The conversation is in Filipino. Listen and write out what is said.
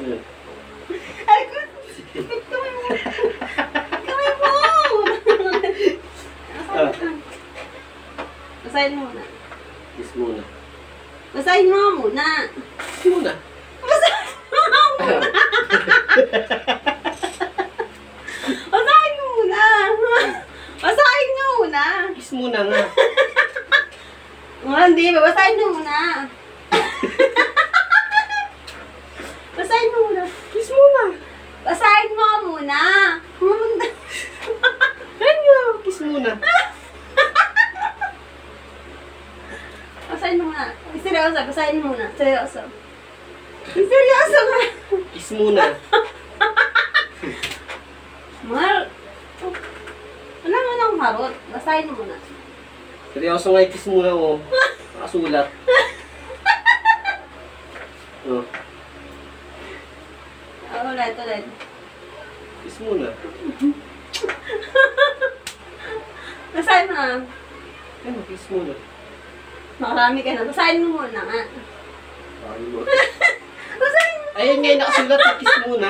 Ay, kamay mo. Kamay mo. Basahin mo muna. Kiss muna. Basahin mo muna. Kiss muna. Basahin mo muna. Basahin mo muna. Basahin mo muna. Kiss muna nga. Hindi, babasahin mo muna. Basahin mo muna. Kiss muna. Basahin mo muna. Ano? Kiss muna. Basahin mo muna. Seryoso, basahin mo muna. Seryoso. Seryoso nga. Kiss muna. Mahal. Wala mo nang harot. Basahin mo muna. Seryoso nga, kiss muna mo. Nakasulat. Oh. Ulit. Kiss muna. Basahin mo na. Ano, kiss muna. Makarami ka na. Basahin mo muna nga. Ay mo. Basahin mo. Ayan nga, nakasulat. Kiss muna.